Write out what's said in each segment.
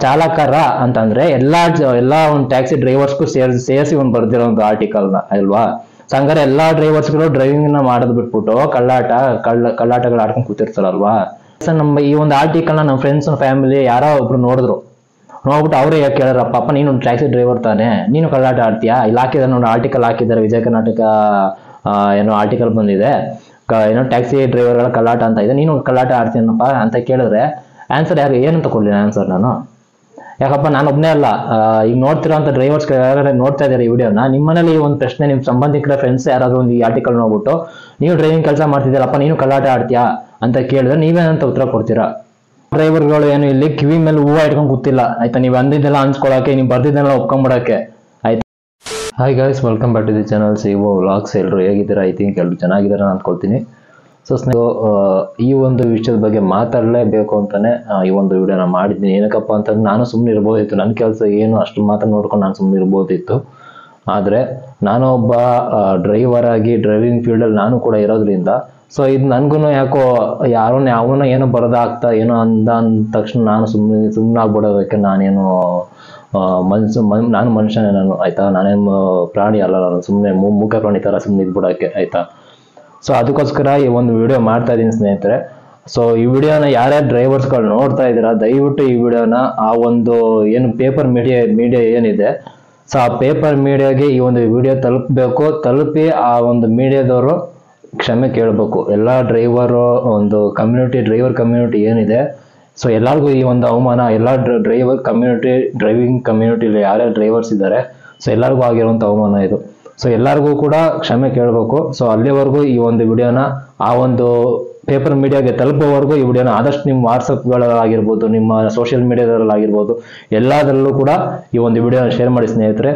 ಚಾಲಕರ ಅಂತಂದ್ರೆ ಎಲ್ಲಾ ಒಂದು ಟ್ಯಾಕ್ಸಿ ಡ್ರೈವರ್ಸ್ಗೂ ಸೇರಿಸಿ ಒಂದು ಬರ್ದಿರೋ ಒಂದು ಆರ್ಟಿಕಲ್ನ ಅಲ್ವಾ. ಹಂಗಾರೆ ಎಲ್ಲಾ ಡ್ರೈವರ್ಸ್ಗಳು ಡ್ರೈವಿಂಗ್ ನ ಮಾಡೋದ್ ಬಿಟ್ಬಿಟ್ಟು ಕಳ್ಳಾಟಗಳು ಆಡ್ಕೊಂಡು ಕೂತಿರ್ತಾರಲ್ವಾ. ನಮ್ಮ ಈ ಒಂದು ಆರ್ಟಿಕಲ್ನ ನಮ್ಮ ಫ್ರೆಂಡ್ಸ್ ಫ್ಯಾಮಿಲಿ ಯಾರೋ ಒಬ್ರು ನೋಡ್ಬಿಟ್ಟು ಅವರೇ ಕೇಳಾರಪ್ಪ, ಅಪ್ಪ ನೀನು ಟ್ಯಾಕ್ಸಿ ಡ್ರೈವರ್ ತಾನೆ, ನೀನು ಕಳ್ಳಾಟ ಆಡ್ತೀಯಾ? ಇಲ್ಲಿ ಹಾಕಿದಾರೆ ನೋಡಿ, ಆರ್ಟಿಕಲ್ ಹಾಕಿದ್ದಾರೆ, ವಿಜಯ ಕರ್ನಾಟಕ ಏನೋ ಆರ್ಟಿಕಲ್ ಬಂದಿದೆ, ಏನೋ ಟ್ಯಾಕ್ಸಿ ಡ್ರೈವರ್ಗಳ ಕಳ್ಳಾಟ ಅಂತ ಇದೆ, ನೀನು ಕಳ್ಳಾಟ ಆಡ್ತೀನಪ್ಪ ಅಂತ ಕೇಳಿದ್ರೆ ಆನ್ಸರ್ ಏನಂತ ಕೊಡ್ಲಿ ಆನ್ಸರ್ ನಾನು? ಯಾಕಪ್ಪ ನಾನು ಒಬ್ಬನೇ ಅಲ್ಲ, ಈಗ ನೋಡ್ತಿರೋಂಥ ಡ್ರೈವರ್ಸ್ ಯಾರು ನೋಡ್ತಾ ಇದ್ದಾರೆ ಈ ವಿಡಿಯೋನ, ನಿಮ್ಮನೇಲಿ ಈ ಒಂದು ಪ್ರಶ್ನೆ ನಿಮ್ಮ ಸಂಬಂಧಿಕರ ಫ್ರೆಂಡ್ಸ್ ಯಾರಾದ್ರೂ ಒಂದು ಈ ಆರ್ಟಿಕಲ್ ನೋಡ್ಬಿಟ್ಟು ನೀವು ಡ್ರೈವಿಂಗ್ ಕೆಲಸ ಮಾಡ್ತಿದ್ದೀರಪ್ಪ ನೀನು ಕಳ್ಳಾಟ ಆಡ್ತೀಯಾ ಅಂತ ಕೇಳಿದ್ರೆ ನೀವೇನಂತ ಉತ್ತರ ಕೊಡ್ತೀರಾ? ಡ್ರೈವರ್ಗಳು ಏನು ಇಲ್ಲಿ ಕಿವಿ ಮೇಲೆ ಹೂವು ಇಟ್ಕೊಂಡು ಕೂತಿಲ್ಲ ಆಯ್ತಾ, ನೀವು ಅಂದಿದ್ದೆಲ್ಲ ಅನ್ಸ್ಕೊಳಕ್ಕೆ, ನೀವು ಬರ್ದಿದ್ದೆಲ್ಲ ಒಪ್ಕೊಂಡ್ಬಿಡಕ್ಕೆ ಆಯ್ತಾ. Hi guys, welcome back to the channel CO vlogs. ಎಲ್ಲರೂ ಹೇಗಿದ್ದೀರಾ? ಐ ಥಿಂಕ್ ಎಲ್ಲರೂ ಚೆನ್ನಾಗಿದ್ದಾರೆ ಅಂದ್ಕೊಳ್ತೀನಿ. ಸೊ ಈ ಒಂದು ವಿಷಯದ ಬಗ್ಗೆ ಮಾತಾಡಲೇಬೇಕು ಅಂತಾನೆ ಈ ಒಂದು ವಿಡಿಯೋನ ಮಾಡಿದ್ದೀನಿ. ಏನಕ್ಕಪ್ಪ ಅಂತಂದ್ರೆ ನಾನು ಸುಮ್ಮನೆ ಇರ್ಬೋದಿತ್ತು, ನನ್ನ ಕೆಲಸ ಏನು ಅಷ್ಟು ಮಾತ್ರ ನೋಡ್ಕೊಂಡು ನಾನು ಸುಮ್ಮನೆ ಇರ್ಬೋದಿತ್ತು. ಆದರೆ ನಾನು ಒಬ್ಬ ಡ್ರೈವರ್ ಆಗಿ ಡ್ರೈವಿಂಗ್ ಫೀಲ್ಡಲ್ಲಿ ನಾನು ಕೂಡ ಇರೋದ್ರಿಂದ ಸೊ ಇದು ನನಗೂ ಯಾಕೋ ಅವನ ಏನೋ ಬರೋದಾಗ್ತಾ ಏನೋ ಅಂದ ತಕ್ಷಣ ನಾನು ಸುಮ್ಮನೆ ಆಗ್ಬಿಡೋದಕ್ಕೆ ನಾನೇನು ನಾನು ಮನುಷ್ಯನೇ ನಾನು ಆಯ್ತಾ, ನಾನೇನು ಪ್ರಾಣಿ ಅಲ್ಲ, ನಾನು ಸುಮ್ಮನೆ ಮೂಕ ಪ್ರಾಣಿ ಥರ ಸುಮ್ಮನೆ ಇದ್ಬಿಡೋಕ್ಕೆ ಆಯ್ತಾ. ಸೊ ಅದಕ್ಕೋಸ್ಕರ ಈ ಒಂದು ವಿಡಿಯೋ ಮಾಡ್ತಾ ಇದ್ದೀನಿ ಸ್ನೇಹಿತರೆ. ಸೊ ಈ ವಿಡಿಯೋನ ಯಾರ್ಯಾರು ಡ್ರೈವರ್ಸ್ಗಳು ನೋಡ್ತಾ ಇದ್ದೀರಾ, ದಯವಿಟ್ಟು ಈ ವಿಡಿಯೋನ ಆ ಒಂದು ಏನು ಪೇಪರ್ ಮೀಡಿಯಾ ಏನಿದೆ, ಸೊ ಆ ಪೇಪರ್ ಮೀಡಿಯಾಗೆ ಈ ಒಂದು ವಿಡಿಯೋ ತಲುಪಿ ಆ ಒಂದು ಮೀಡಿಯಾದವರು ಕ್ಷಮೆ ಕೇಳಬೇಕು. ಎಲ್ಲ ಡ್ರೈವರ್ ಕಮ್ಯುನಿಟಿ ಏನಿದೆ, ಸೊ ಎಲ್ಲರಿಗೂ ಈ ಒಂದು ಅವಮಾನ, ಎಲ್ಲ ಡ್ರೈವಿಂಗ್ ಕಮ್ಯುನಿಟಿಲಿ ಯಾರ್ಯಾರು ಡ್ರೈವರ್ಸ್ ಇದ್ದಾರೆ ಸೊ ಎಲ್ಲರಿಗೂ ಆಗಿರುವಂಥ ಅವಮಾನ ಇದು. ಸೊ ಎಲ್ಲರಿಗೂ ಕೂಡ ಕ್ಷಮೆ ಕೇಳಬೇಕು. ಸೊ ಅಲ್ಲಿವರೆಗೂ ಈ ಒಂದು ವಿಡಿಯೋನ ಆ ಒಂದು ಪೇಪರ್ ಮೀಡಿಯಾಗೆ ತಲುಪೋವರೆಗೂ ಈ ವಿಡಿಯೋನ ಆದಷ್ಟು ನಿಮ್ಮ ವಾಟ್ಸಪ್ಗಳಾಗಿರ್ಬೋದು, ನಿಮ್ಮ ಸೋಷಿಯಲ್ ಮೀಡಿಯಾದಲ್ಲಾಗಿರ್ಬೋದು, ಎಲ್ಲದರಲ್ಲೂ ಕೂಡ ಈ ಒಂದು ವಿಡಿಯೋನ ಶೇರ್ ಮಾಡಿ ಸ್ನೇಹಿತರೆ.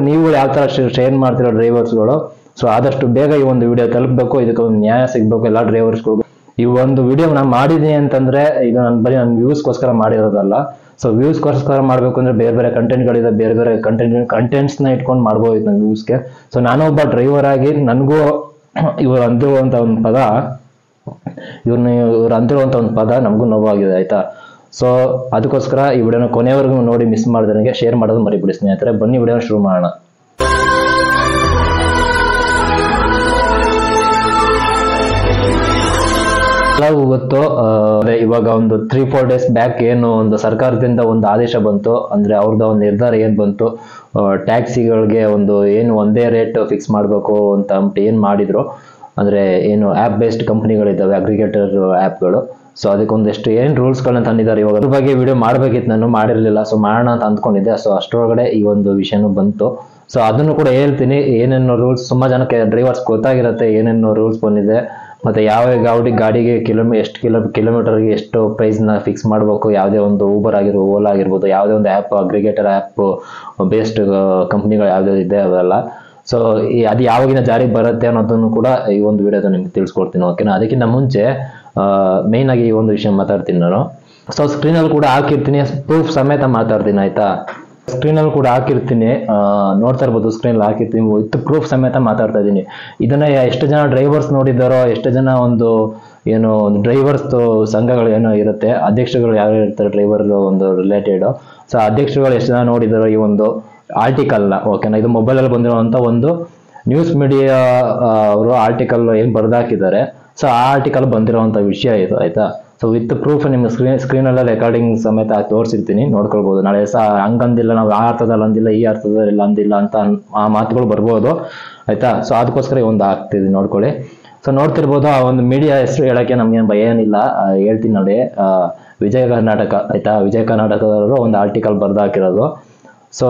ನೀವು ಯಾವ ಥರ ಶೇರ್ ಮಾಡ್ತಿರೋ ಡ್ರೈವರ್ಸ್ಗಳು, ಸೊ ಆದಷ್ಟು ಬೇಗ ಈ ಒಂದು ವಿಡಿಯೋ ತಲುಪಬೇಕು, ಇದಕ್ಕೆ ಒಂದು ನ್ಯಾಯ ಸಿಗಬೇಕು ಎಲ್ಲ ಡ್ರೈವರ್ಸ್ಗಳಿಗೂ. ಈ ಒಂದು ವಿಡಿಯೋ ನಾನು ಮಾಡಿದ್ದೀನಿ ಅಂತಂದ್ರೆ ಇದು ಬರೀ ನನ್ನ ವ್ಯೂಸ್ಗೋಸ್ಕರ ಮಾಡಿರೋದಲ್ಲ. ಸೊ ವ್ಯೂಸ್ಗೋಸ್ಕರ ಮಾಡಬೇಕು ಅಂದ್ರೆ ಬೇರೆ ಬೇರೆ ಕಂಟೆಂಟ್ಗಳಿದೆ, ಬೇರೆ ಕಂಟೆಂಟ್ಸ್ನ ಇಟ್ಕೊಂಡು ಮಾಡ್ಬೋದು ನನ್ನ ವ್ಯೂಸ್ಗೆ. ಸೊ ನಾನು ಒಬ್ಬ ಡ್ರೈವರ್ ಆಗಿ ನನಗೂ ಇವ್ರು ಅಂದಿರುವಂಥ ಒಂದು ಪದ ನಮಗೂ ನೋವಾಗಿದೆ ಆಯ್ತಾ. ಸೊ ಅದಕ್ಕೋಸ್ಕರ ಈ ವಿಡಿಯೋನ ಕೊನೆವರೆಗೂ ನೋಡಿ ಮಿಸ್ ಮಾಡಿದ್ರೆ ಶೇರ್ ಮಾಡೋದು ಮರಿಬಿಡಿ ಸ್ನೇಹಿತರೆ. ಬನ್ನಿ ವಿಡಿಯೋನ ಶುರು ಮಾಡೋಣ. ಎಲ್ಲರಿಗೂ ಗೊತ್ತು, ಇವಾಗ ಒಂದು 3-4 ಡೇಸ್ ಬ್ಯಾಕ್ ಏನು ಒಂದು ಸರ್ಕಾರದಿಂದ ಒಂದು ಆದೇಶ ಬಂತು, ಅಂದ್ರೆ ಅವ್ರದ್ದು ಒಂದು ನಿರ್ಧಾರ ಏನ್ ಬಂತು, ಟ್ಯಾಕ್ಸಿಗಳಿಗೆ ಏನು ಒಂದೇ ರೇಟ್ ಫಿಕ್ಸ್ ಮಾಡಬೇಕು ಅಂತ ಏನ್ ಮಾಡಿದ್ರು, ಅಂದ್ರೆ ಏನು ಆ್ಯಪ್ ಬೇಸ್ಡ್ ಕಂಪ್ನಿಗಳಿದ್ದಾವೆ, ಅಗ್ರಿಗೇಟರ್ ಆ್ಯಪ್ಗಳು. ಸೊ ಅದಕ್ಕೊಂದಷ್ಟು ಏನು ರೂಲ್ಸ್ಗಳನ್ನ ತಂದಿದ್ದಾರೆ. ಇವಾಗ ಅದ್ರ ಬಗ್ಗೆ ವಿಡಿಯೋ ಮಾಡಬೇಕಿತ್ತು, ನಾನು ಮಾಡಿರಲಿಲ್ಲ. ಸೊ ಮಾಡೋಣ ಅಂತ ಅಂದ್ಕೊಂಡಿದ್ದೆ. ಸೊ ಅಷ್ಟರೊಳಗಡೆ ಈ ಒಂದು ವಿಷಯನೂ ಬಂತು. ಸೊ ಅದನ್ನು ಕೂಡ ಹೇಳ್ತೀನಿ, ಏನೇನು ರೂಲ್ಸ್, ತುಂಬಾ ಜನಕ್ಕೆ ಡ್ರೈವರ್ಸ್ ಗೊತ್ತಾಗಿರುತ್ತೆ ಏನೇನು ರೂಲ್ಸ್ ಬಂದಿದೆ, ಮತ್ತೆ ಯಾವ ಗಾಡಿಗೆ ಎಷ್ಟು ಕಿಲೋಮೀಟರ್ಗೆ ಎಷ್ಟು ಪ್ರೈಸ್ನ ಫಿಕ್ಸ್ ಮಾಡಬೇಕು, ಯಾವುದೇ ಒಂದು ಊಬರ್ ಆಗಿರ್ಬೋದು, ಓಲಾ ಆಗಿರ್ಬೋದು, ಯಾವುದೇ ಒಂದು ಆ್ಯಪ್ ಅಗ್ರಿಗೇಟರ್ ಆ್ಯಪ್ ಬೇಸ್ಡ್ ಕಂಪ್ನಿಗಳು ಯಾವುದೇ ಇದೆ ಅವೆಲ್ಲ. ಸೊ ಅದು ಯಾವಾಗಿನ ಜಾರಿಗೆ ಬರುತ್ತೆ ಅನ್ನೋದನ್ನು ಕೂಡ ಈ ಒಂದು ವಿಡಿಯೋದ ನಿಮ್ಗೆ ತಿಳಿಸ್ಕೊಡ್ತೀನಿ, ಓಕೆನಾ. ಅದಕ್ಕಿಂತ ಮುಂಚೆ ಮೇಯ್ನ್ ಆಗಿ ಈ ಒಂದು ವಿಷಯ ಮಾತಾಡ್ತೀನಿ ನಾನು. ಸೊ ಸ್ಕ್ರೀನಲ್ಲಿ ಕೂಡ ಹಾಕಿರ್ತೀನಿ, ಪ್ರೂಫ್ ಸಮೇತ ಮಾತಾಡ್ತೀನಿ ಆಯ್ತಾ. ಸ್ಕ್ರೀನಲ್ಲಿ ಕೂಡ ಹಾಕಿರ್ತೀನಿ, ನೋಡ್ತಾ ಇರ್ಬೋದು, ಸ್ಕ್ರೀನಲ್ಲಿ ಹಾಕಿರ್ತೀನಿ, ವಿತ್ ಪ್ರೂಫ್ ಸಮೇತ ಮಾತಾಡ್ತಾ ಇದ್ದೀನಿ. ಇದನ್ನ ಎಷ್ಟು ಜನ ಡ್ರೈವರ್ಸ್ ನೋಡಿದ್ದಾರೋ, ಎಷ್ಟು ಜನ ಒಂದು ಡ್ರೈವರ್ಸ್ ಸಂಘಗಳು ಏನೋ ಇರುತ್ತೆ, ಅಧ್ಯಕ್ಷಗಳು ಯಾರು ಇರ್ತಾರೆ ಡ್ರೈವರ್ ಒಂದು ರಿಲೇಟೆಡ್, ಸೊ ಅಧ್ಯಕ್ಷರುಗಳು ಎಷ್ಟು ಜನ ನೋಡಿದಾರೋ ಈ ಒಂದು ಆರ್ಟಿಕಲ್ನ, ಓಕೆನಾ. ಇದು ಮೊಬೈಲಲ್ಲಿ ಬಂದಿರುವಂಥ ಒಂದು ನ್ಯೂಸ್ ಮೀಡಿಯಾ ಅವರು ಆರ್ಟಿಕಲ್ ಏನು ಬರ್ದಾಕಿದ್ದಾರೆ. ಸೊ ಆ ಆರ್ಟಿಕಲ್ ಬಂದಿರುವಂಥ ವಿಷಯ ಇದು ಆಯ್ತಾ. ಸೊ ವಿತ್ ಪ್ರೂಫ್ ನಿಮ್ಗೆ ಸ್ಕ್ರೀನಲ್ಲ ರೆಕಾರ್ಡಿಂಗ್ ಸಮೇತ ತೋರಿಸಿರ್ತೀನಿ, ನೋಡ್ಕೊಳ್ಬೋದು. ನಾಳೆ ಹಂಗಂದಿಲ್ಲ, ನಾವು ಆ ಅರ್ಥದಲ್ಲಿ ಅಂದಿಲ್ಲ, ಈ ಅರ್ಥದಲ್ಲಿ ಅಂದಿಲ್ಲ ಅಂತ ಆ ಮಾತುಗಳು ಬರ್ಬೋದು ಆಯ್ತಾ. ಸೊ ಅದಕ್ಕೋಸ್ಕರ ಒಂದು ಆಗ್ತಿದೆ, ನೋಡ್ಕೊಳ್ಳಿ. ಸೊ ನೋಡ್ತಿರ್ಬೋದು, ಆ ಒಂದು ಮೀಡಿಯಾ ಹೆಸರು ಹೇಳಕ್ಕೆ ನಮ್ಗೇನು ಭಯ ಏನಿಲ್ಲ, ಹೇಳ್ತೀನಿ ನೋಡಿ. ವಿಜಯ ಕರ್ನಾಟಕ ಆಯ್ತಾ, ವಿಜಯ ಕರ್ನಾಟಕದವರು ಒಂದು ಆರ್ಟಿಕಲ್ ಬರ್ದಾಕಿರೋದು. ಸೊ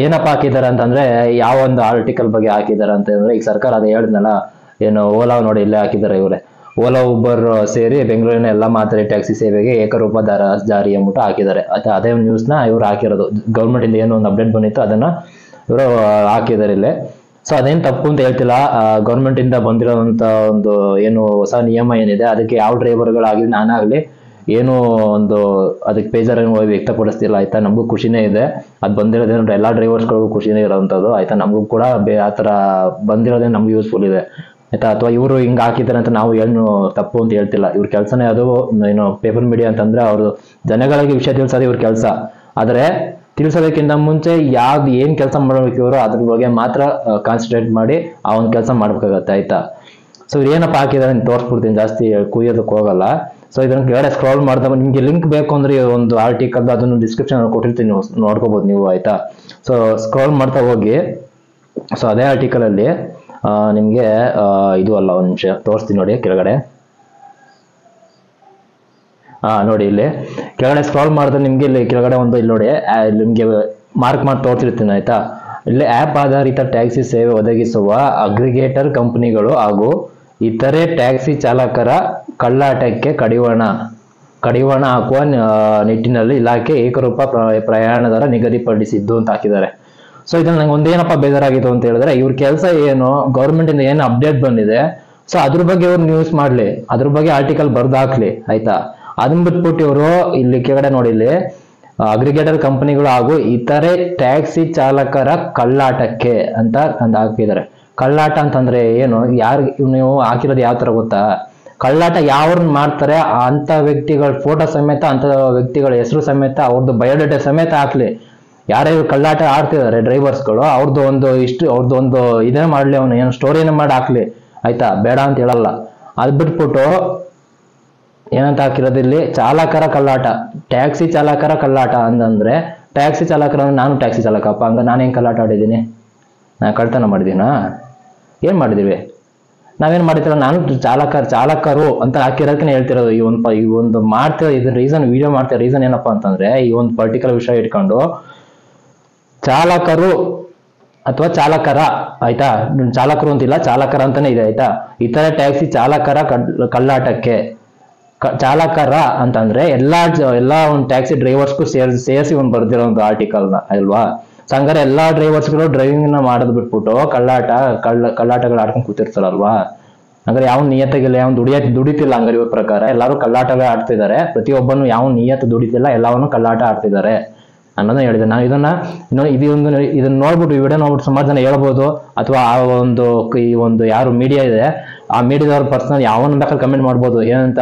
ಏನಪ್ಪ ಹಾಕಿದ್ದಾರೆ ಅಂತಂದ್ರೆ, ಯಾವ ಒಂದು ಆರ್ಟಿಕಲ್ ಬಗ್ಗೆ ಹಾಕಿದ್ದಾರೆ ಅಂತಂದ್ರೆ, ಈಗ ಸರ್ಕಾರ ಅದೇ ಹೇಳಿದ್ನಲ್ಲ, ಏನು ಓಲಾ ನೋಡಿ ಇಲ್ಲೇ ಹಾಕಿದ್ದಾರೆ ಇವರೇ, ಓಲಾ ಊಬರ್ ಸೇರಿ ಬೆಂಗಳೂರಿನ ಎಲ್ಲ ಮಾದರಿ ಟ್ಯಾಕ್ಸಿ ಸೇವೆಗೆ ಏಕರೂಪ ದರ ಜಾರಿ ಅಂದ್ಬಿಟ್ಟು ಹಾಕಿದ್ದಾರೆ. ಅದೇ ನ್ಯೂಸ್ನ ಇವ್ರು ಹಾಕಿರೋದು. ಗೌರ್ಮೆಂಟ್ ಇಂದ ಏನು ಒಂದು ಅಪ್ಡೇಟ್ ಬಂದಿತ್ತು ಅದನ್ನ ಇವರು ಹಾಕಿದ್ದಾರೆ ಇಲ್ಲೇ. ಸೊ ಅದೇನು ತಪ್ಪು ಅಂತ ಹೇಳ್ತಿಲ್ಲ, ಗೌರ್ಮೆಂಟ್ ಇಂದ ಬಂದಿರೋಂಥ ಒಂದು ಏನು ಹೊಸ ನಿಯಮ ಏನಿದೆ ಅದಕ್ಕೆ ಯಾವ ಡ್ರೈವರ್ಗಳಾಗಲಿ ನಾನಾಗಲಿ ಏನು ಒಂದು ಅದಕ್ಕೆ ಬೇಜಾರೇನು ವ್ಯಕ್ತಪಡಿಸ್ತಿಲ್ಲ ಆಯ್ತಾ. ನಮಗೂ ಖುಷಿನೇ ಇದೆ, ಅದು ಬಂದಿರೋದೇನು ಎಲ್ಲ ಡ್ರೈವರ್ಸ್ಗಳಿಗೂ ಖುಷಿನೇ ಇರೋವಂಥದ್ದು ಆಯ್ತಾ. ನಮಗೂ ಕೂಡ ಆ ಥರ ಬಂದಿರೋದೇ ನಮ್ಗೆ ಯೂಸ್ಫುಲ್ ಇದೆ ಆಯ್ತಾ. ಅಥವಾ ಇವರು ಹಿಂಗೆ ಹಾಕಿದ್ದಾರೆ ಅಂತ ನಾವು ಏನು ತಪ್ಪು ಅಂತ ಹೇಳ್ತಿಲ್ಲ, ಇವ್ರ ಕೆಲಸನೇ ಅದು. ಏನು ಪೇಪರ್ ಮೀಡಿಯಾ ಅಂತಂದ್ರೆ ಅವರು ಜನಗಳಿಗೆ ವಿಷಯ ತಿಳಿಸೋದು ಇವ್ರ ಕೆಲಸ. ಆದರೆ ತಿಳಿಸೋದಕ್ಕಿಂತ ಮುಂಚೆ ಯಾವ್ದು ಏನ್ ಕೆಲಸ ಮಾಡ್ಬೇಕು ಇವರು ಅದ್ರ ಬಗ್ಗೆ ಮಾತ್ರ ಕಾನ್ಸಂಟ್ರೇಟ್ ಮಾಡಿ ಆ ಒಂದು ಕೆಲಸ ಮಾಡ್ಬೇಕಾಗತ್ತೆ, ಆಯ್ತಾ. ಸೊ ಇವ್ರು ಏನಪ್ಪ ಹಾಕಿದ್ದಾರೆ ಅಂತ ತೋರಿಸ್ಬಿಡ್ತೀನಿ, ಜಾಸ್ತಿ ಕುಯ್ಯೋದಕ್ಕೆ ಹೋಗಲ್ಲ. ಸೊ ಇದನ್ನ ಕೆಳಗಡೆ ಸ್ಕ್ರಾಲ್ ಮಾಡಿದಾಗ ನಿಮ್ಗೆ ಲಿಂಕ್ ಬೇಕು ಅಂದ್ರೆ ಒಂದು ಆರ್ಟಿಕಲ್ ಅದನ್ನು ಡಿಸ್ಕ್ರಿಪ್ಷನ್ ಕೊಟ್ಟಿರ್ತೀನಿ, ನೋಡ್ಕೋಬಹುದು ನೀವು, ಆಯ್ತಾ. ಸೊ ಸ್ಕ್ರಾಲ್ ಮಾಡ್ತಾ ಹೋಗಿ. ಸೊ ಅದೇ ಆರ್ಟಿಕಲ್ ಅಲ್ಲಿ ನಿಮ್ಗೆ ಇದು ಅಲ್ಲ, ಒಂದು ನಿಮಿಷ ತೋರಿಸ್ತೀನಿ ನೋಡಿ ಕೆಳಗಡೆ. ನೋಡಿ ಇಲ್ಲಿ ಕೆಳಗಡೆ ಸ್ಕ್ರಾಲ್ ಮಾಡಿದ್ರೆ ನಿಮ್ಗೆ ಇಲ್ಲಿ ಕೆಳಗಡೆ ಒಂದು ಇಲ್ಲಿ ನೋಡಿ ನಿಮ್ಗೆ ಮಾರ್ಕ್ ಮಾಡಿ ತೋರಿಸಿರ್ತೀನಿ, ಆಯ್ತಾ. ಇಲ್ಲಿ ಆ್ಯಪ್ ಆಧಾರಿತ ಟ್ಯಾಕ್ಸಿ ಸೇವೆ ಒದಗಿಸುವ ಅಗ್ರಿಗೇಟರ್ ಕಂಪನಿಗಳು ಹಾಗೂ ಇತರೆ ಟ್ಯಾಕ್ಸಿ ಚಾಲಕರ ಕಳ್ಳಾಟಕ್ಕೆ ಕಡಿವಾಣ ಹಾಕುವ ನಿಟ್ಟಿನಲ್ಲಿ ಇಲಾಖೆ ಏಕರೂಪ ಪ್ರಯಾಣ ದರ ನಿಗದಿಪಡಿಸಿದ್ದು ಅಂತ ಹಾಕಿದ್ದಾರೆ. ಸೊ ಇದನ್ನ ನಂಗೆ ಒಂದೇನಪ್ಪ ಬೇಜಾರಾಗಿತ್ತು ಅಂತ ಹೇಳಿದ್ರೆ, ಇವ್ರ ಕೆಲಸ ಏನು, ಗೌರ್ಮೆಂಟ್ ಇಂದ ಏನು ಅಪ್ಡೇಟ್ ಬಂದಿದೆ, ಸೊ ಅದ್ರ ಬಗ್ಗೆ ಇವ್ರು ನ್ಯೂಸ್ ಮಾಡ್ಲಿ, ಅದ್ರ ಬಗ್ಗೆ ಆರ್ಟಿಕಲ್ ಬರ್ದು ಹಾಕ್ಲಿ, ಆಯ್ತಾ. ಅದನ್ನ ಬಿಟ್ಬಿಟ್ಟು ಇವರು ಇಲ್ಲಿ ಕೆಳಗಡೆ ನೋಡಿ, ಇಲ್ಲಿ ಅಗ್ರಿಗೇಟರ್ ಕಂಪನಿಗಳು ಹಾಗೂ ಇತರೆ ಟ್ಯಾಕ್ಸಿ ಚಾಲಕರ ಕಳ್ಳಾಟಕ್ಕೆ ಅಂತ ಹಾಕಿದ್ದಾರೆ. ಕಳ್ಳಾಟ ಅಂತಂದ್ರೆ ಏನು, ಯಾರು ನೀವು ಹಾಕಿರೋದು ಯಾವ ತರ ಗೊತ್ತಾ, ಕಳ್ಳಾಟ ಯಾವ್ರನ್ನ ಮಾಡ್ತಾರೆ ಅಂತ ವ್ಯಕ್ತಿಗಳ ಫೋಟೋ ಸಮೇತ, ಅಂತ ವ್ಯಕ್ತಿಗಳ ಹೆಸರು ಸಮೇತ, ಅವ್ರದ್ದು ಬಯೋಡೇಟಾ ಸಮೇತ ಹಾಕ್ಲಿ. ಯಾರ್ಯಾರು ಕಳ್ಳಾಟ ಆಡ್ತಿದ್ದಾರೆ ಡ್ರೈವರ್ಸ್ಗಳು, ಅವ್ರದ್ದು ಒಂದು ಇದೇ ಮಾಡ್ಲಿ, ಅವನು ಏನು ಸ್ಟೋರಿನ ಮಾಡಿ ಹಾಕ್ಲಿ, ಆಯ್ತಾ. ಬೇಡ ಅಂತ ಹೇಳಲ್ಲ. ಅದ್ ಬಿಟ್ಬಿಟ್ಟು ಏನಂತ ಹಾಕಿರೋದು ಇಲ್ಲಿ, ಚಾಲಕರ ಕಳ್ಳಾಟ, ಟ್ಯಾಕ್ಸಿ ಚಾಲಕರ ಕಳ್ಳಾಟ ಅಂತಂದ್ರೆ, ಟ್ಯಾಕ್ಸಿ ಚಾಲಕರ ನಾನು ಟ್ಯಾಕ್ಸಿ ಚಾಲಕಪ್ಪ, ಹಂಗ ನಾನೇನ್ ಕಳ್ಳಾಟ ಆಡಿದ್ದೀನಿ, ನಾನು ಕಳ್ತನ ಮಾಡಿದೀನಾ, ಏನ್ ಮಾಡಿದೀವಿ, ನಾವೇನ್ ಮಾಡಿರ್ತೀರ, ನಾನು ಚಾಲಕರು ಅಂತ ಹಾಕಿರೋದಕ್ಕೆ ಹೇಳ್ತಿರೋದು. ಈ ಒಂದು ಮಾಡ್ತಿರೋ ಇದ್ರ ರೀಸನ್, ವಿಡಿಯೋ ಮಾಡ್ತಿರೋ ರೀಸನ್ ಏನಪ್ಪಾ ಅಂತಂದ್ರೆ, ಈ ಒಂದು ಪರ್ಟಿಕ್ಯುಲರ್ ವಿಷಯ ಇಟ್ಕೊಂಡು ಚಾಲಕರು ಅಥವಾ ಚಾಲಕರ, ಆಯ್ತಾ, ಚಾಲಕರು ಅಂತಿಲ್ಲ, ಚಾಲಕರ ಅಂತಾನೆ ಇದೆ, ಆಯ್ತಾ. ಇತರ ಟ್ಯಾಕ್ಸಿ ಚಾಲಕರ ಕಳ್ಳಾಟಕ್ಕೆ, ಚಾಲಕರ ಅಂತಂದ್ರೆ ಎಲ್ಲಾ ಒಂದು ಟ್ಯಾಕ್ಸಿ ಡ್ರೈವರ್ಸ್ಗೂ ಸೇರಿಸಿ ಒಂದು ಬರ್ದಿರೋ ಒಂದು ಆರ್ಟಿಕಲ್ನ ಅಲ್ವಾ. ಸೊ ಹಂಗಾರೆ ಎಲ್ಲಾ ಡ್ರೈವರ್ಸ್ಗಳು ಡ್ರೈವಿಂಗ್ ನ ಮಾಡೋದು ಬಿಟ್ಬಿಟ್ಟು ಕಳ್ಳಾಟಗಳು ಆಡ್ಕೊಂಡು ಕೂತಿರ್ತಾರಲ್ವಾ. ಹಂಗಾರೆ ಯಾವ ನಿಯತ್ತಿಗಿಲ್ಲ, ಯಾವ ದುಡಿತಿಲ್ಲ ಹಂಗಾರೆ ಇವ್ರ ಪ್ರಕಾರ. ಎಲ್ಲರೂ ಕಳ್ಳಾಟಗಳೇ ಆಡ್ತಿದ್ದಾರೆ, ಪ್ರತಿಯೊಬ್ಬನು ಯಾವ ನಿಯತ್ತು ದುಡಿತಿಲ್ಲ, ಎಲ್ಲವನ್ನು ಕಳ್ಳಾಟ ಆಡ್ತಿದ್ದಾರೆ ಅನ್ನೋದನ್ನ ಹೇಳಿದೆ. ನಾವು ಇದನ್ನ ನೋಡ್ಬಿಟ್ಟು, ಈ ವಿಡಿಯೋ ನೋಡ್ಬಿಟ್ಟು ಸುಮಾರು ಜನ ಹೇಳ್ಬೋದು, ಅಥವಾ ಈ ಒಂದು ಯಾರು ಮೀಡಿಯಾ ಇದೆ ಆ ಮೀಡಿಯಾದವ್ರ ಪರ್ಸನಲ್ ಯಾವನ್ನ ಬೇಕಾದ್ರೆ ಕಮೆಂಟ್ ಮಾಡ್ಬೋದು, ಏನಂತ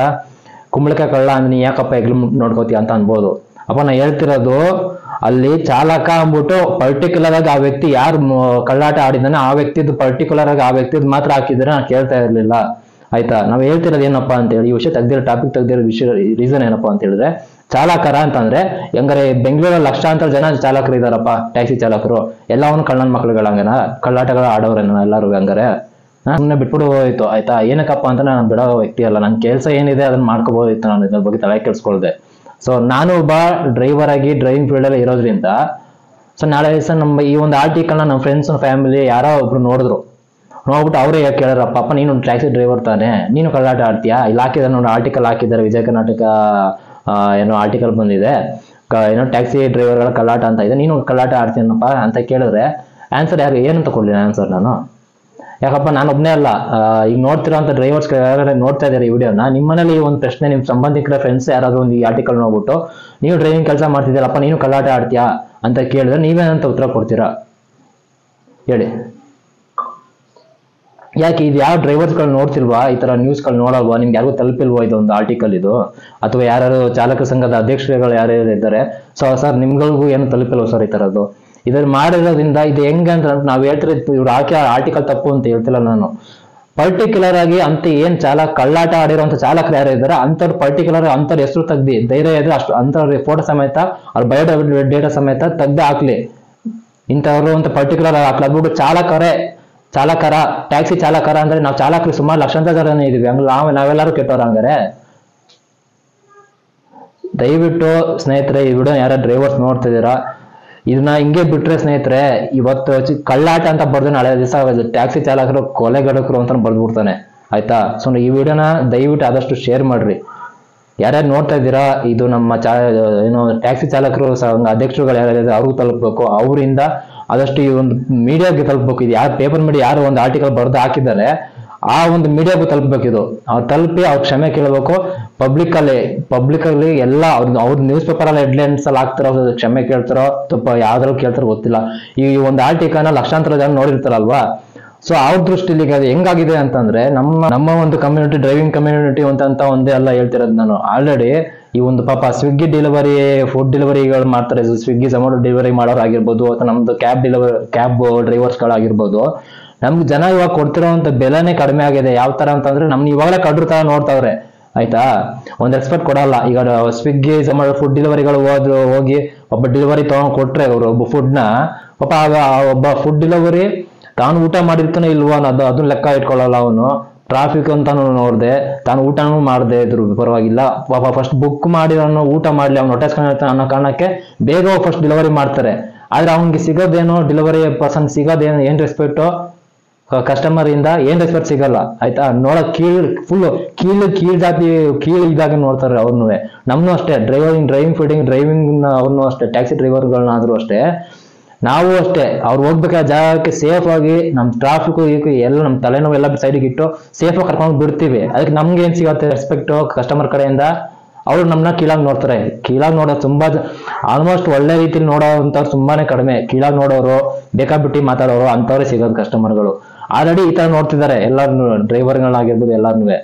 ಕುಂಬಳಕಾಯಿ ಕಳ್ಳ ಅಂದ್ರೆ ನೀ ಯಾಕಪ್ಪ ಎಗ್ಲು ನೋಡ್ಕೋತೀಯ ಅಂತ ಅನ್ಬೋದು. ಅಪ್ಪ ನಾ ಹೇಳ್ತಿರೋದು, ಅಲ್ಲಿ ಚಾಲಕ ಅಂದ್ಬಿಟ್ಟು ಪರ್ಟಿಕ್ಯುಲರ್ ಆಗಿ ಆ ವ್ಯಕ್ತಿ ಯಾರು ಕಳ್ಳಾಟ ಆಡಿದಾನೆ ಆ ವ್ಯಕ್ತಿದ್ದು ಪರ್ಟಿಕ್ಯುಲರ್ ಆಗಿ ಆ ವ್ಯಕ್ತಿದ್ ಮಾತ್ರ ಹಾಕಿದ್ರೆ ನಾನು ಕೇಳ್ತಾ ಇರ್ಲಿಲ್ಲ, ಆಯ್ತಾ. ನಾವ್ ಹೇಳ್ತಿರೋದು ಏನಪ್ಪಾ ಅಂತ ಹೇಳಿ, ಈ ವಿಷಯ ಟಾಪಿಕ್ ತೆಗ್ದಿರೋ ವಿಷಯ ರೀಸನ್ ಏನಪ್ಪಾ ಅಂತ ಹೇಳಿದ್ರೆ, ಚಾಲಕರ ಅಂತಂದ್ರೆ ಹೆಂಗಾರೆ ಬೆಂಗಳೂರಲ್ಲಿ ಲಕ್ಷಾಂತರ ಜನ ಚಾಲಕರು ಇದಾರಪ್ಪ, ಟ್ಯಾಕ್ಸಿ ಚಾಲಕರು, ಎಲ್ಲವನ್ನು ಕಳ್ಳನ ಮಕ್ಳುಗಳಂಗನ ಕಳ್ಳಾಟಗಳ ಆಡೋರೇನ ಎಲ್ಲರೂ ಹಂಗಾರೆ. ಸುಮ್ಮನೆ ಬಿಟ್ಬಿಡು ಹೋಯ್ತು, ಆಯ್ತಾ. ಏನಕ್ಕಪ್ಪ ಅಂತ ನಾನು ಬಿಡೋ ವ್ಯಕ್ತಿ ಅಲ್ಲ, ನನ್ನ ಕೆಲಸ ಏನಿದೆ ಅದನ್ನ ಮಾಡ್ಕೋಬೋದಿತ್ತು, ನಾನು ಇದ್ರ ಬಗ್ಗೆ ತಲೆ ಕೆಲ್ಸ್ಕೊಳ್ದೆ. ಸೊ ನಾನು ಒಬ್ಬ ಡ್ರೈವರ್ ಆಗಿ ಡ್ರೈವಿಂಗ್ ಫೀಲ್ಡ್ ಅಲ್ಲಿ ಇರೋದ್ರಿಂದ, ಸೊ ನಾಳೆ ದಿವಸ ನಮ್ಮ ಈ ಒಂದು ಆರ್ಟಿಕಲ್ನ ನಮ್ಮ ಫ್ರೆಂಡ್ಸ್ ಫ್ಯಾಮಿಲಿ ಯಾರೋ ಒಬ್ರು ನೋಡ್ಬಿಟ್ಟು ಅವರೇ ಕೇಳಾರಪ್ಪ, ಅಪ್ಪ ನೀನು ಟ್ಯಾಕ್ಸಿ ಡ್ರೈವರ್ ತಾನೆ, ನೀನು ಕಳ್ಳಾಟ ಆಡ್ತೀಯಾ, ಇಲ್ಲಿ ಹಾಕಿದ್ದಾರೆ ನೋಡಿ ಆರ್ಟಿಕಲ್ ಹಾಕಿದ್ದಾರೆ, ವಿಜಯ ಕರ್ನಾಟಕ ಏನೋ ಆರ್ಟಿಕಲ್ ಬಂದಿದೆ, ಏನೋ ಟ್ಯಾಕ್ಸಿ ಡ್ರೈವರ್ಗಳ ಕಳ್ಳಾಟ ಅಂತ ಇದೆ, ನೀನು ಕಳ್ಳಾಟ ಆಡ್ತೀನಪ್ಪ ಅಂತ ಕೇಳಿದ್ರೆ ಆನ್ಸರ್ ಯಾರು ಏನಂತ ಕೊಡ್ಲಿ ಆನ್ಸರ್ ನಾನು. ಯಾಕಪ್ಪ ನಾನು ಒಬ್ಬನೇ ಅಲ್ಲ, ಈಗ ನೋಡ್ತಿರೋಂಥ ಡ್ರೈವರ್ಸ್ ಯಾರು ನೋಡ್ತಾ ಇದ್ದಾರೆ ಈ ವಿಡಿಯೋನ, ನಿಮ್ಮನೇಲಿ ಈ ಒಂದು ಪ್ರಶ್ನೆ ನಿಮ್ಮ ಸಂಬಂಧಿಕರ ಫ್ರೆಂಡ್ಸ್ ಯಾರಾದ್ರೂ ಒಂದು ಈ ಆರ್ಟಿಕಲ್ ನೋಡ್ಬಿಟ್ಟು ನೀವು ಡ್ರೈವಿಂಗ್ ಕೆಲಸ ಮಾಡ್ತಿದ್ದೀರಪ್ಪ ನೀನು ಕಳ್ಳಾಟ ಆಡ್ತೀಯಾ ಅಂತ ಕೇಳಿದ್ರೆ ನೀವೇನಂತ ಉತ್ತರ ಕೊಡ್ತೀರಾ ಹೇಳಿ. ಯಾಕೆ ಇದು ಯಾವ ಡ್ರೈವರ್ಸ್ಗಳು ನೋಡ್ತಿಲ್ವಾ, ಈ ತರ ನ್ಯೂಸ್ಗಳು ನೋಡಲ್ವಾ, ನಿಮ್ಗೆ ಯಾರಿಗೂ ತಲುಪಿಲ್ವಾ ಇದೊಂದು ಆರ್ಟಿಕಲ್ ಇದು, ಅಥವಾ ಯಾರು ಚಾಲಕ ಸಂಘದ ಅಧ್ಯಕ್ಷರುಗಳು ಯಾರ್ಯಾರು ಇದ್ದಾರೆ, ಸೊ ಸರ್ ನಿಮ್ಗಳಿಗೂ ಏನು ತಲುಪಿಲ್ವ ಸರ್ ಈ ತರದ್ದು, ಇದನ್ನ ಮಾಡಿರೋದ್ರಿಂದ ಇದು ಹೆಂಗೆ ಅಂತ ನಾವು ಹೇಳ್ತಿರೋದು, ಇವ್ರು ಹಾಕಿ ಆರ್ಟಿಕಲ್ ತಪ್ಪು ಅಂತ ಹೇಳ್ತಿಲ್ಲ ನಾನು. ಪರ್ಟಿಕ್ಯುಲರ್ ಆಗಿ ಅಂತ ಏನ್ ಕಳ್ಳಾಟ ಆಡಿರೋಂಥ ಚಾಲಕರು ಯಾರು ಇದ್ದಾರೆ ಅಂಥವ್ರು ಪರ್ಟಿಕ್ಯುಲರ್ ಅಂಥವ್ರ ಹೆಸರು ತೆಗ್ದಿ, ಧೈರ್ಯ ಇದ್ರೆ ಅಷ್ಟು ಅಂಥವ್ರ ಫೋಟೋ ಸಮೇತ ಅವ್ರ ಬಯೋಡೇಟಾ ಸಮೇತ ತೆಗ್ದು ಹಾಕ್ಲಿ, ಇಂಥವ್ರು ಅಂತ ಪರ್ಟಿಕ್ಯುಲರ್ ಹಾಕ್ಲಿ. ಅದ್ಬಿಟ್ಟು ಚಾಲಕರ ಟ್ಯಾಕ್ಸಿ ಚಾಲಕರ ಅಂದ್ರೆ ನಾವು ಚಾಲಕರು ಸುಮಾರು ಲಕ್ಷಾಂತರ ಜನ ಇದೀವಿ, ಹಂಗ ನಾವೆಲ್ಲರೂ ಕೆಟ್ಟವ್ರ ಹಂಗಾರೆ. ದಯವಿಟ್ಟು ಸ್ನೇಹಿತರೆ ಈ ವಿಡಿಯೋ ಯಾರ ಡ್ರೈವರ್ಸ್ ನೋಡ್ತಿದ್ದೀರಾ, ಇದನ್ನ ಹಿಂಗೆ ಬಿಟ್ರೆ ಸ್ನೇಹಿತರೆ, ಇವತ್ತು ಕಳ್ಳಾಟ ಅಂತ ಬರ್ದು ನಾಳೆ ದಿವಸ ಟ್ಯಾಕ್ಸಿ ಚಾಲಕರು ಕೊಲೆಗಡಕರು ಅಂತ ಬರ್ದ್ಬಿಡ್ತಾನೆ, ಆಯ್ತಾ. ಸೊ ಈ ವಿಡಿಯೋನ ದಯವಿಟ್ಟು ಆದಷ್ಟು ಶೇರ್ ಮಾಡ್ರಿ. ಯಾರ್ಯಾರು ನೋಡ್ತಾ ಇದ್ದೀರಾ, ಇದು ನಮ್ಮ ಏನು ಟ್ಯಾಕ್ಸಿ ಚಾಲಕರು ಅಧ್ಯಕ್ಷರುಗಳು ಯಾರ್ಯಾರು ಅವ್ರಿಗೂ ತಲುಪಬೇಕು, ಅವರಿಂದ ಆದಷ್ಟು ಈ ಒಂದು ಮೀಡಿಯಾಗೆ ತಲುಪಬೇಕು. ಇದು ಯಾರು ಪೇಪರ್ ಮೀಡಿಯಾ ಯಾರು ಒಂದು ಆರ್ಟಿಕಲ್ ಬರ್ದು ಹಾಕಿದ್ದಾರೆ ಆ ಒಂದು ಮೀಡಿಯಾಗೂ ತಲುಪಬೇಕಿದು. ಅವ್ರು ತಲುಪಿ ಅವ್ರು ಕ್ಷಮೆ ಕೇಳಬೇಕು. ಪಬ್ಲಿಕ್ ಅಲ್ಲಿ ಎಲ್ಲ ಅವ್ರ ನ್ಯೂಸ್ ಪೇಪರ್ ಅಲ್ಲಿ ಹೆಡ್ಲೈನ್ಸ್ ಅಲ್ಲಿ ಹಾಕ್ತಾರೋ ಕ್ಷಮೆ ಕೇಳ್ತಾರೋ ತಪ್ಪ ಯಾವ್ದ್ರಲ್ಲಿ ಕೇಳ್ತಾರೋ ಗೊತ್ತಿಲ್ಲ. ಈ ಒಂದು ಆರ್ಟಿಕಲ್ನ ಲಕ್ಷಾಂತರ ಜನ ನೋಡಿರ್ತಾರಲ್ವಾ, ಸೊ ಅವ್ರ ದೃಷ್ಟಿಲಿ ಈಗ ಅದು ಹೆಂಗಾಗಿದೆ ಅಂತಂದ್ರೆ ನಮ್ಮ ಒಂದು ಕಮ್ಯುನಿಟಿ, ಡ್ರೈವಿಂಗ್ ಕಮ್ಯುನಿಟಿ ಅಂತ ಒಂದೇ ಅಲ್ಲ ಹೇಳ್ತಿರೋದು ನಾನು. ಆಲ್ರೆಡಿ ಈ ಒಂದು ಪಾಪ ಸ್ವಿಗ್ಗಿ ಡೆಲಿವರಿ, ಫುಡ್ ಡೆಲಿವರಿಗಳು ಮಾಡ್ತಾರೆ, ಸ್ವಿಗ್ಗಿ ಝೊಮ್ಯಾಟೊ ಡೆಲಿವರಿ ಮಾಡೋರು ಆಗಿರ್ಬೋದು, ಅಥವಾ ನಮ್ದು ಕ್ಯಾಬ್ ಡ್ರೈವರ್ಸ್ಗಳಾಗಿರ್ಬೋದು, ನಮ್ಗೆ ಜನ ಇವಾಗ ಕೊಡ್ತಿರೋಂಥ ಬೆಲೆನೇ ಕಡಿಮೆ ಆಗಿದೆ. ಯಾವ ತರ ಅಂತಂದ್ರೆ ನಮ್ನ ಇವಾಗಲೇ ಕಡ್ರ ತರ ನೋಡ್ತಾವ್ರೆ, ಆಯ್ತಾ. ಒಂದು ರೆಸ್ಪೆಕ್ಟ್ ಕೊಡಲ್ಲ. ಈಗ ಸ್ವಿಗ್ಗಿ ಝೊಮ್ಯಾಟೊ ಫುಡ್ ಡೆಲಿವರಿಗಳು ಹೋಗಿ ಒಬ್ಬ ಡೆಲಿವರಿ ತಗೊಂಡ್ ಕೊಟ್ರೆ ಅವರು ಒಬ್ಬ ಫುಡ್ನ, ಪಾಪ ಒಬ್ಬ ಫುಡ್ ಡೆಲಿವರಿ ತಾನು ಊಟ ಮಾಡಿರ್ತಾನೆ ಇಲ್ವಾ ಅದನ್ನ ಲೆಕ್ಕ ಇಟ್ಕೊಳ್ಳಲ್ಲ ಅವನು. ಟ್ರಾಫಿಕ್ ಅಂತಾನು ನೋಡ್ದೆ, ತಾನು ಊಟನೂ ಮಾಡದೆ ಇದ್ರು ಪರವಾಗಿಲ್ಲ, ಪಾಪ ಫಸ್ಟ್ ಬುಕ್ ಮಾಡಿ ಅವನು ಊಟ ಮಾಡ್ಲಿ, ಅವ್ನು ಹೊಟ್ಟೆಸ್ಕೊಂಡಿರ್ತಾನೆ ಅನ್ನೋ ಕಾರಣಕ್ಕೆ ಬೇಗ ಫಸ್ಟ್ ಡೆಲಿವರಿ ಮಾಡ್ತಾರೆ. ಆದ್ರೆ ಅವ್ನಿಗೆ ಸಿಗೋದೇನೋ, ಡೆಲಿವರಿ ಪರ್ಸನ್ ಸಿಗೋದೇನೋ ಏನ್ ರೆಸ್ಪೆಕ್ಟು, ಕಸ್ಟಮರ್ ಇಂದ ಏನ್ ರೆಸ್ಪೆಕ್ಟ್ ಸಿಗಲ್ಲ, ಆಯ್ತಾ. ನೋಡಕ್ ಫುಲ್ ಕೀಳ್ ಜಾತಿ ಇದಾಗ ನೋಡ್ತಾರೆ ಅವ್ರನ್ನೂ. ನಮ್ನು ಅಷ್ಟೇ, ಡ್ರೈವಿಂಗ್ ಅವ್ರನ್ನೂ ಅಷ್ಟೇ, ಟ್ಯಾಕ್ಸಿ ಡ್ರೈವರ್ಗಳನ್ನಾದ್ರೂ ಅಷ್ಟೇ, ನಾವು ಅಷ್ಟೇ. ಅವ್ರು ಹೋಗ್ಬೇಕಾದ ಜಾಗಕ್ಕೆ ಸೇಫ್ ಆಗಿ ನಮ್ ಟ್ರಾಫಿಕ್ ಎಲ್ಲ ನಮ್ ತಲೆನೋವು ಎಲ್ಲ ಸೈಡಿಗೆ ಇಟ್ಟು ಸೇಫ್ ಆಗಿ ಕರ್ಕೊಂಡು ಬಿಡ್ತೀವಿ. ಅದಕ್ಕೆ ನಮ್ಗೆ ಏನ್ ಸಿಗತ್ತೆ ರೆಸ್ಪೆಕ್ಟ್ ಕಸ್ಟಮರ್ ಕಡೆಯಿಂದ? ಅವ್ರು ನಮ್ಮನ್ನ ಕೀಳಾಗಿ ನೋಡ್ತಾರೆ. ಕೀಳಾಗಿ ನೋಡೋದು ತುಂಬಾ, ಆಲ್ಮೋಸ್ಟ್ ಒಳ್ಳೆ ರೀತಿಲಿ ನೋಡೋಂಥವ್ರು ತುಂಬಾನೇ ಕಡಿಮೆ. ಕೀಳಾಗಿ ನೋಡೋರು, ಬೇಕಾಬಿಟ್ಟಿ ಮಾತಾಡೋರು ಅಂತವ್ರೆ ಸಿಗೋದು ಕಸ್ಟಮರ್ಗಳು. ಆಲ್ರೆಡಿ ಈ ತರ ನೋಡ್ತಿದ್ದಾರೆ ಎಲ್ಲಾರು, ಡ್ರೈವರ್ಗಳಾಗಿರ್ಬೋದು ಎಲ್ಲಾರ್ನು.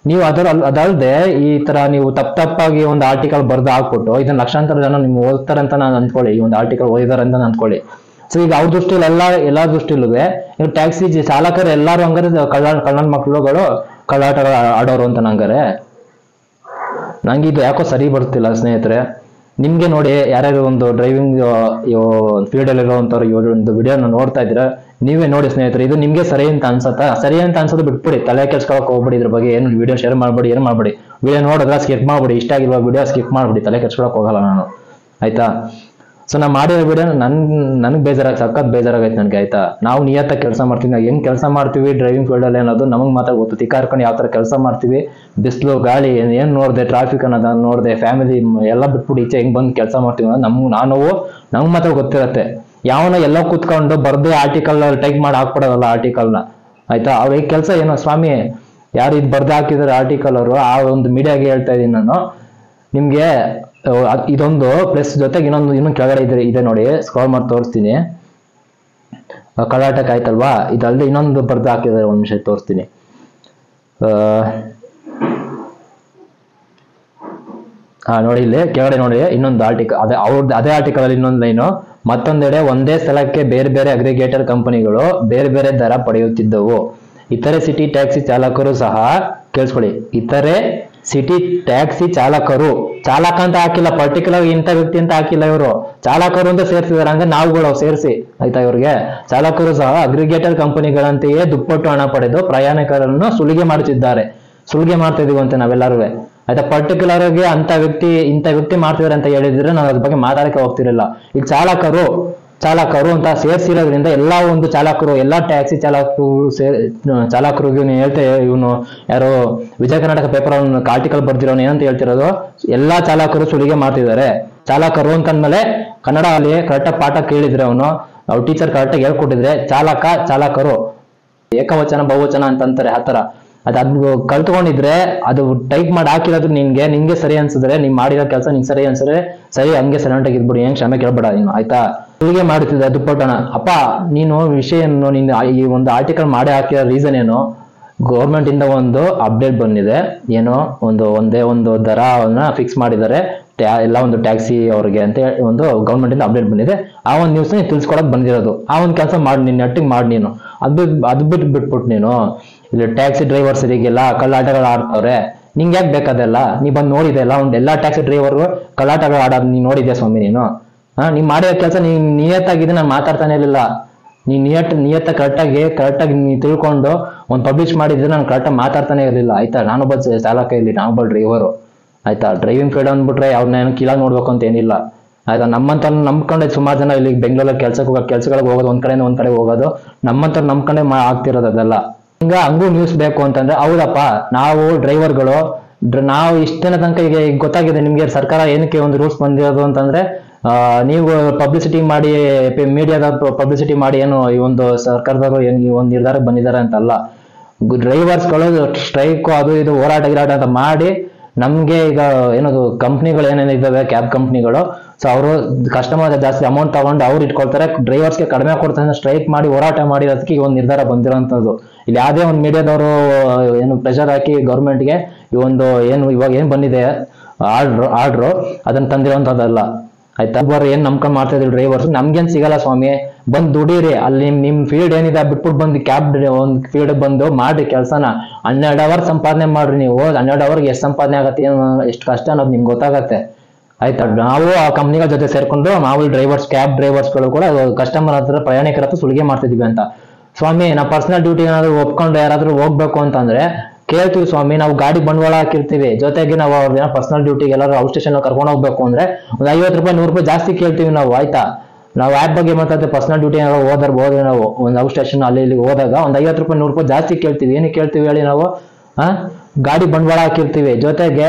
ನೀವು ಅದಲ್ಲದೆ ಈ ತರ ನೀವು ತಪ್ಪಾಗಿ ಒಂದು ಆರ್ಟಿಕಲ್ ಬರ್ದು ಹಾಕ್ಬಿಟ್ಟು ಇದನ್ನ ಲಕ್ಷಾಂತರ ಜನ ನಿಮ್ಗೆ ಓದ್ತಾರೆ ಅಂತ ನಾನು ಅಂದ್ಕೊಳ್ಳಿ, ಈ ಒಂದು ಆರ್ಟಿಕಲ್ ಓದಿದಾರೆ ಅಂತ ಅಂದ್ಕೊಳ್ಳಿ. ಸೊ ಈಗ ಅವ್ರ ದೃಷ್ಟಿಲಿ ಎಲ್ಲಾ ದೃಷ್ಟಿಲೂ ಈಗ ಟ್ಯಾಕ್ಸಿ ಚಾಲಕರು ಎಲ್ಲಾರು ಹಂಗಾರೆ ಕಳ್ಳನ ಮಕ್ಳುಗಳು ಕಳ್ಳಾಟ ಆಡೋರು ಅಂತ ನಂಗಾರೆ. ನಂಗೆ ಇದು ಯಾಕೋ ಸರಿ ಬರ್ತಿಲ್ಲ ಸ್ನೇಹಿತರೆ. ನಿಮ್ಗೆ ನೋಡಿ, ಯಾರ್ಯಾರು ಒಂದು ಡ್ರೈವಿಂಗ್ ಫೀಲ್ಡ್ ಅಲ್ಲಿ ಇರುವಂತವ್ರು ಇವರು ಒಂದು ವಿಡಿಯೋನ ನೋಡ್ತಾ ಇದ್ರೆ ನೀವೇ ನೋಡಿ ಸ್ನೇಹಿತರೆ, ಇದು ನಿಮ್ಗೆ ಸರಿ ಅಂತ ಅನ್ಸತ್ತಾ? ಸರಿ ಅಂತ ಅನ್ಸೋದು ಬಿಟ್ಬಿಡಿ, ತಲೆ ಕೆಡ್ಸ್ಕೊಳಕ್ ಹೋಗ್ಬಿಡಿ, ಇದ್ರ ಬಗ್ಗೆ ಏನು ವಿಡಿಯೋ ಶೇರ್ ಮಾಡ್ಬಿಡಿ, ಏನು ಮಾಡ್ಬಿಡಿ. ವಿಡಿಯೋ ನೋಡಿದ್ರೆ ಸ್ಕಿಪ್ ಮಾಡ್ಬಿಡಿ, ಇಷ್ಟ ಆಗಿರುವ ವಿಡಿಯೋ ಸ್ಕಿಪ್ ಮಾಡ್ಬಿಡಿ, ತಲೆ ಕೆಡ್ಸ್ಕೊಳಕ್ ಹೋಗಲ್ಲ ನಾನು, ಆಯ್ತಾ. ಸೊ ನಾ ಮಾಡಿರೋ ವಿಡಿಯೋ ನನಗೆ ಸಖತ್ ಬೇಜಾರಾಗೈತೆ ನನಗೆ, ಆಯ್ತಾ. ನಾವು ನಿಯತ್ತಾಗಿ ಕೆಲಸ ಮಾಡ್ತೀವಿ, ನಾವು ಹೆಂಗ್ ಕೆಲಸ ಮಾಡ್ತೀವಿ ಡ್ರೈವಿಂಗ್ ಫೀಲ್ಡ್ ಅಲ್ಲಿ ಅನ್ನೋದು ನಮಗೆ ಮಾತ್ರ ಗೊತ್ತು. ತಿಕ್ಕಾರ್ಕೊಂಡು ಯಾವ ತರ ಕೆಲಸ ಮಾಡ್ತೀವಿ, ಬಿಸಿಲು ಗಾಳಿ ಏನ್ ನೋಡಿದೆ, ಟ್ರಾಫಿಕ್ ಅನ್ನೋದ ನೋಡಿದೆ, ಫ್ಯಾಮಿಲಿ ಎಲ್ಲ ಬಿಟ್ಬಿಟ್ಟು ಈಚೆ ಹೆಂಗ್ ಬಂದು ಕೆಲಸ ಮಾಡ್ತೀವಿ ಅನ್ನೋದು ನಮ್ಗೆ ಮಾತ್ರ ಗೊತ್ತಿರತ್ತೆ. ಯಾವನ ಎಲ್ಲ ಕೂತ್ಕೊಂಡು ಬರ್ದೇ ಆರ್ಟಿಕಲ್ ಟೈಪ್ ಮಾಡಿ ಹಾಕ್ಬಿಡೋದಲ್ಲ ಆರ್ಟಿಕಲ್ನ, ಆಯ್ತಾ. ಅವ್ರಿಗೆ ಕೆಲಸ ಏನೋ ಸ್ವಾಮಿ, ಯಾರು ಇದು ಬರ್ದೇ ಹಾಕಿದಾರೆ ಆರ್ಟಿಕಲ್ ಅವರು, ಆ ಒಂದು ಮೀಡಿಯಾಗೆ ಹೇಳ್ತಾ ಇದೀನಿ ನಾನು ನಿಮ್ಗೆ. ಇದೊಂದು ಪ್ಲಸ್ ಜೊತೆಗೆ ಇನ್ನೊಂದು ಕೆಳಗಡೆ ಇದೆ ನೋಡಿ, ಸ್ಕ್ರಾಲ್ ಮಾಡಿ ತೋರಿಸ್ತೀನಿ. ಕರ್ನಾಟಕ ಆಯ್ತಲ್ವಾ, ಇದಲ್ಲದೆ ಇನ್ನೊಂದು ಬರ್ದು ಹಾಕಿದ್ದಾರೆ, ಒಂದ್ ನಿಮಿಷ ತೋರಿಸ್ತೀನಿ. ನೋಡಿ ಇಲ್ಲಿ ಕೆಳಗಡೆ ನೋಡಿ, ಇನ್ನೊಂದು ಆರ್ಟಿಕಲ್, ಅದೇ ಆರ್ಟಿಕಲ್ ಅಲ್ಲಿ ಇನ್ನೊಂದು ಲೈನು. ಮತ್ತೊಂದೆಡೆ ಒಂದೇ ಸ್ಥಳಕ್ಕೆ ಬೇರೆ ಬೇರೆ ಅಗ್ರಿಗೇಟರ್ ಕಂಪನಿಗಳು ಬೇರೆ ಬೇರೆ ದರ ಪಡೆಯುತ್ತಿದ್ದವು. ಇತರೆ ಸಿಟಿ ಟ್ಯಾಕ್ಸಿ ಚಾಲಕರು ಸಹ, ಕೇಳಿಸ್ಕೊಳ್ಳಿ, ಇತರೆ ಸಿಟಿ ಟ್ಯಾಕ್ಸಿ ಚಾಲಕರು, ಚಾಲಕ ಅಂತ ಹಾಕಿಲ್ಲ, ಪರ್ಟಿಕ್ಯುಲರ್ ಇಂಥ ವ್ಯಕ್ತಿ ಅಂತ ಹಾಕಿಲ್ಲ, ಇವರು ಚಾಲಕರು ಅಂತ ಸೇರ್ಸಿದಾರೆ, ಹಂಗ ನಾವುಗಳು ಸೇರಿಸಿ, ಆಯ್ತಾ. ಇವ್ರಿಗೆ ಚಾಲಕರು ಸಹ ಅಗ್ರಿಗೇಟರ್ ಕಂಪನಿಗಳಂತೆಯೇ ದುಪ್ಪಟ್ಟು ಹಣ ಪಡೆದು ಪ್ರಯಾಣಿಕರನ್ನು ಸುಲಿಗೆ ಮಾಡುತ್ತಿದ್ದಾರೆ. ಸುಲಿಗೆ ಮಾಡ್ತಾ ಇದೀವಿ ಅಂತ ನಾವೆಲ್ಲರೂ, ಆಯ್ತಾ. ಪರ್ಟಿಕ್ಯುಲರ್ ಆಗಿ ಇಂಥ ವ್ಯಕ್ತಿ ಮಾಡ್ತಿದಾರೆ ಅಂತ ಹೇಳಿದ್ರೆ ನಾವು ಅದ್ರ ಬಗ್ಗೆ ಮಾತಾಡಕ್ಕೆ ಹೋಗ್ತಿರಲಿಲ್ಲ. ಈಗ ಚಾಲಕರು ಅಂತ ಸೇರ್ಸಿರೋದ್ರಿಂದ ಎಲ್ಲಾ ಒಂದು ಚಾಲಕರು, ಎಲ್ಲಾ ಟ್ಯಾಕ್ಸಿ ಚಾಲಕರಿಗೆ ಹೇಳ್ತಾ, ಇವನು ಯಾರೋ ವಿಜಯ ಕರ್ನಾಟಕ ಪೇಪರ್ ಆರ್ಟಿಕಲ್ ಬರ್ದಿರೋನು ಏನಂತ ಹೇಳ್ತಿರೋದು, ಎಲ್ಲಾ ಚಾಲಕರು ಸುಲಿಗೆ ಮಾಡ್ತಿದ್ದಾರೆ. ಚಾಲಕರು ಅಂತಂದ್ಮೇಲೆ ಕನ್ನಡ ಅಲ್ಲಿ ಕರೆಕ್ಟಾಗಿ ಪಾಠ ಕೇಳಿದ್ರೆ ಅವ್ರು ಟೀಚರ್ ಕರೆಕ್ಟಾಗಿ ಹೇಳ್ಕೊಟ್ಟಿದ್ರೆ ಚಾಲಕರು ಏಕವಚನ ಬಹುವಚನ ಅಂತಂತಾರೆ, ಆತರ. ಅದು ಕಲ್ತ್ಕೊಂಡಿದ್ರೆ ಅದು ಟೈಪ್ ಮಾಡಿ ಹಾಕಿರೋದು ನಿನ್ಗೆ ಸರಿ ಅನ್ಸಿದ್ರೆ, ನೀನ್ ಮಾಡಿರೋ ಕೆಲಸ ನಿಂಗೆ ಸರಿ ಅನ್ಸಿದ್ರೆ ಸರಿ, ಹಂಗೆ ಸೈಲೆಂಟ್ ಆಗಿದ್ಬಿಡು, ಏನ್ ಕ್ಷಮೆ ಕೇಳ್ಬೇಡ ನೀನು, ಆಯ್ತಾ. ಹೀಗೆ ಮಾಡ್ತಿದ್ದೆ ದುಪ್ಪಟ್ಟಣ. ಅಪ್ಪ ನೀನು ವಿಷಯ ನೀನು ಈ ಒಂದು ಆರ್ಟಿಕಲ್ ಮಾಡಿ ಹಾಕಿರೋ ರೀಸನ್ ಏನು? ಗೌರ್ಮೆಂಟ್ ಇಂದ ಒಂದು ಅಪ್ಡೇಟ್ ಬಂದಿದೆ, ಏನೋ ಒಂದೇ ಒಂದು ದರವನ್ನ ಫಿಕ್ಸ್ ಮಾಡಿದ್ದಾರೆ ಎಲ್ಲ ಒಂದು ಟ್ಯಾಕ್ಸಿ ಅವ್ರಿಗೆ ಅಂತ ಒಂದು ಗೌರ್ಮೆಂಟ್ ಇಂದ ಅಪ್ಡೇಟ್ ಬಂದಿದೆ. ಆ ಒಂದು ನ್ಯೂಸ್ ನೀನು ತಿಳ್ಸ್ಕೊಳಕ್ ಬಂದಿರೋದು. ಆ ಒಂದು ಕೆಲಸ ಮಾಡಿ, ನೀನು ನೆಟ್ಟಿಗೆ ಮಾಡಿ. ನೀನು ಅದು ಬಿಟ್ಬಿಟ್ಟು ನೀನು ಇಲ್ಲಿ ಟ್ಯಾಕ್ಸಿ ಡ್ರೈವರ್ಸ್ ಇದಕ್ಕೆಲ್ಲ ಕಳ್ಳಾಟಗಳು ಆಡ್ತವ್ರೆ, ನಿಂಗೆ ಯಾಕೆ ಬೇಕಾದೆಲ್ಲ? ನೀ ಬಂದು ನೋಡಿದೆ ಎಲ್ಲ ಎಲ್ಲಾ ಟ್ಯಾಕ್ಸಿ ಡ್ರೈವರ್ ಕಳ್ಳಾಟಗಳು ಆಡೋದು ನೀನ್ ನೋಡಿದ್ಯಾ ಸ್ವಾಮಿ ನೀನು? ನೀ ಮಾಡಿರೋ ಕೆಲಸ ನೀನ್ ನಿಯತ್ತಾಗಿದೆ, ನಾನು ಮಾತಾಡ್ತಾನೆ ಇರಲಿಲ್ಲ. ನೀನ್ ನಿಯತ್ತ ಕರೆಕ್ಟಾಗಿ ನೀ ತಿಳ್ಕೊಂಡು ಒಂದು ಪಬ್ಲಿಷ್ ಮಾಡಿದ್ರೆ ನಾನು ಕರೆಕ್ಟಾಗಿ ಮಾತಾಡ್ತಾನೆ ಇರಲಿಲ್ಲ, ಆಯ್ತಾ. ನಾನೊಬ್ಬ ಚಾಲಕ ಇಲ್ಲಿ, ನಾನೊಬ್ಬ ಡ್ರೈವರು, ಆಯ್ತಾ. ಡ್ರೈವಿಂಗ್ ಫೀಲ್ಡ್ ಅಂದ್ಬಿಟ್ರೆ ಅವ್ರನ್ನ ಕೀಳಾಗಿ ನೋಡ್ಬೇಕು ಅಂತ ಏನಿಲ್ಲ, ಆಯ್ತಾ. ನಮ್ಮಂತ ನಂಬ್ಕೊಂಡೆ ಸುಮಾರು ಜನ ಇಲ್ಲಿ ಬೆಂಗಳೂರಲ್ಲಿ ಕೆಲ್ಸಗಳಿಗೆ ಹೋಗೋದು, ಒಂದ್ ಕಡೆ ಹೋಗೋದು, ನಮ್ಮಂತ ನಂಬ್ಕೊಂಡೆ ಆಗ್ತಿರೋದು ಅದೆಲ್ಲ. ಹಂಗೂ ನ್ಯೂಸ್ ಬೇಕು ಅಂತಂದ್ರೆ, ಹೌದಪ್ಪ ನಾವು ಡ್ರೈವರ್ಗಳು, ನಾವು ಇಷ್ಟನ ತನಕ ಈಗ ಗೊತ್ತಾಗಿದೆ ನಿಮ್ಗೆ ಸರ್ಕಾರ ಏನಕ್ಕೆ ಒಂದು ರೂಲ್ಸ್ ಬಂದಿರೋದು ಅಂತಂದ್ರೆ, ನೀವು ಪಬ್ಲಿಸಿಟಿ ಮಾಡಿ, ಮೀಡಿಯಾದ ಪಬ್ಲಿಸಿಟಿ ಮಾಡಿ ಏನು ಈ ಒಂದು ಸರ್ಕಾರದವರು ಏನು ಈ ಒಂದು ನಿರ್ಧಾರಕ್ಕೆ ಬಂದಿದ್ದಾರೆ ಅಂತಲ್ಲ. ಡ್ರೈವರ್ಸ್ಗಳು ಸ್ಟ್ರೈಕ್ ಅದು ಇದು ಹೋರಾಟ ಅಂತ ಮಾಡಿ ನಮ್ಗೆ ಈಗ ಏನದು ಕಂಪ್ನಿಗಳು ಏನೇನಿದ್ದಾವೆ, ಕ್ಯಾಬ್ ಕಂಪ್ನಿಗಳು ಸೊ ಅವರು ಕಸ್ಟಮರ್ ಜಾಸ್ತಿ ಅಮೌಂಟ್ ತಗೊಂಡು ಅವ್ರು ಇಟ್ಕೊಳ್ತಾರೆ, ಡ್ರೈವರ್ಸ್ಗೆ ಕಡಿಮೆ ಕೊಡ್ತಾರೆ ಸ್ಟ್ರೈಕ್ ಮಾಡಿ ಹೋರಾಟ ಮಾಡಿರೋದಕ್ಕೆ ಈ ಒಂದು ನಿರ್ಧಾರ ಬಂದಿರೋಂಥದ್ದು. ಇಲ್ಲಿ ಯಾವುದೇ ಒಂದು ಮೀಡಿಯಾದವರು ಏನು ಪ್ರೆಷರ್ ಹಾಕಿ ಗೌರ್ಮೆಂಟ್ಗೆ ಈ ಒಂದು ಏನು ಇವಾಗ ಏನು ಬಂದಿದೆ ಆರ್ಡ್ರು ಅದನ್ನ ತಂದಿರೋಂಥದ್ದಲ್ಲ ಆಯ್ತಾ. ಏನ್ ನಂಬ್ಕೊಂಡ್ ಮಾಡ್ತಾ ಇದ್ರು ಡ್ರೈವರ್ಸ್, ನಮ್ಗೇನ್ ಸಿಗಲ್ಲ ಸ್ವಾಮಿ, ಬಂದ್ ದುಡೀರಿ ಅಲ್ಲಿ ನಿಮ್ ಫೀಲ್ಡ್ ಏನಿದೆ ಬಿಟ್ಬಿಟ್ಟು ಬಂದು ಕ್ಯಾಬ್ ಒಂದು ಫೀಲ್ಡ್ ಬಂದು ಮಾಡ್ರಿ ಕೆಲಸನ. 12 ಅವರ್ ಸಂಪಾದನೆ ಮಾಡ್ರಿ ನೀವು. 12 ಅವರ್ಗೆ ಎಷ್ಟು ಸಂಪಾದನೆ ಆಗತ್ತೆ, ಎಷ್ಟು ಕಷ್ಟ ಅನ್ನೋದು ನಿಮ್ಗೆ ಗೊತ್ತಾಗತ್ತೆ ಆಯ್ತಾ. ನಾವು ಆ ಕಂಪ್ನಿಗಳ ಜೊತೆ ಸೇರ್ಕೊಂಡು ಮಾಮೂಲಿ ಡ್ರೈವರ್ಸ್, ಕ್ಯಾಬ್ ಡ್ರೈವರ್ಸ್ಗಳು ಕೂಡ ಕಸ್ಟಮರ್ ಹತ್ರ, ಪ್ರಯಾಣಿಕರ ಹತ್ರ ಸುಲಿಗೆ ಮಾಡ್ತಿದೀವಿ ಅಂತ. ಸ್ವಾಮಿ ನಾವು ಪರ್ಸನಲ್ ಡ್ಯೂಟಿ ಏನಾದ್ರು ಒಪ್ಕೊಂಡು ಯಾರಾದ್ರೂ ಹೋಗ್ಬೇಕು ಅಂತಂದ್ರೆ ಕೇಳ್ತೀವಿ ಸ್ವಾಮಿ, ನಾವು ಗಾಡಿ ಬಂಡವಾಳ ಹಾಕಿರ್ತೀವಿ, ಜೊತೆಗೆ ನಾವು ಅವ್ರನ್ನ ಪರ್ಸನಲ್ ಡ್ಯೂಟಿಗೆ ಎಲ್ಲರೂ ಔಟ್ ಸ್ಟೇಷನ್ ಕರ್ಕೊಂಡು ಹೋಗ್ಬೇಕು ಅಂದ್ರೆ ಒಂದು 50 ರೂಪಾಯಿ 100 ರೂಪಾಯಿ ಜಾಸ್ತಿ ಕೇಳ್ತೀವಿ ನಾವು ಆಯ್ತಾ. ನಾವು ಆ್ಯಪ್ ಬಗ್ಗೆ ಮಾತಾಡ್ತೀವಿ, ಪರ್ಸನಲ್ ಡ್ಯೂಟಿ ಹೋದ್ರೆ ನಾವು ಒಂದು ಔಟ್ ಸ್ಟೇಷನ್ ಅಲ್ಲಿ ಇಲ್ಲಿ ಹೋದಾಗ ಒಂದು 50 ರೂಪಾಯಿ 100 ರೂಪಾಯಿ ಜಾಸ್ತಿ ಕೇಳ್ತೀವಿ. ಏನಕ್ಕೆ ಕೇಳ್ತೀವಿ ಹೇಳಿ ನಾವು? ಗಾಡಿ ಬಂಡವಾಳ ಹಾಕಿರ್ತೀವಿ, ಜೊತೆಗೆ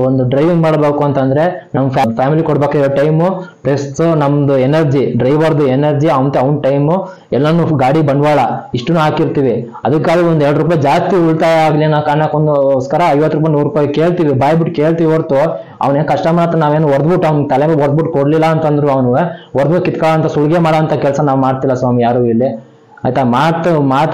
ಒಂದು ಡ್ರೈವಿಂಗ್ ಮಾಡಬೇಕು ಅಂತಂದ್ರೆ ನಮ್ ಫ್ಯಾಮಿಲಿ ಕೊಡ್ಬೇಕಿರೋ ಟೈಮು ಪ್ಲಸ್ ನಮ್ದು ಎನರ್ಜಿ, ಡ್ರೈವರ್ದು ಎನರ್ಜಿ, ಅವ್ನ ಟೈಮು ಎಲ್ಲಾನು ಗಾಡಿ ಬಂಡವಾಳ ಇಷ್ಟನ್ನು ಹಾಕಿರ್ತೀವಿ. ಅದಕ್ಕಾಗಿ ಒಂದು 2 ರೂಪಾಯಿ ಜಾಸ್ತಿ ಉಳಿತಾಯ ಆಗ್ಲಿ ಅನ್ನೋ ಕಾರಣಕ್ಕೋಸ್ಕರ 50 ರೂಪಾಯಿ 100 ರೂಪಾಯಿ ಕೇಳ್ತೀವಿ, ಬಾಯ್ಬಿಟ್ಟು ಕೇಳ್ತೀವಿ ಹೊರತು ಅವನೇನು ಕಸ್ಟಮರ್ ಹತ್ರ ನಾವೇನು ಹೊಡೆದ್ಬಿಟ್ಟು ಅವ್ನ ತಲೆಗೆ ಹೊಡೆದ್ಬಿಟ್ಟು ಕೊಡ್ಲಿಲ್ಲ ಅಂತಂದ್ರು ಅವನು ಹೊಡೆದ್ಬಿಟ್ಟು ಕಿತ್ಕೊಳ್ಳೋ ಸುಲಿಗೆ ಮಾಡೋ ಅಂತ ಕೆಲಸ ನಾವು ಮಾಡ್ತಿಲ್ಲ ಸ್ವಾಮಿ ಯಾರು ಇಲ್ಲಿ ಆಯ್ತಾ.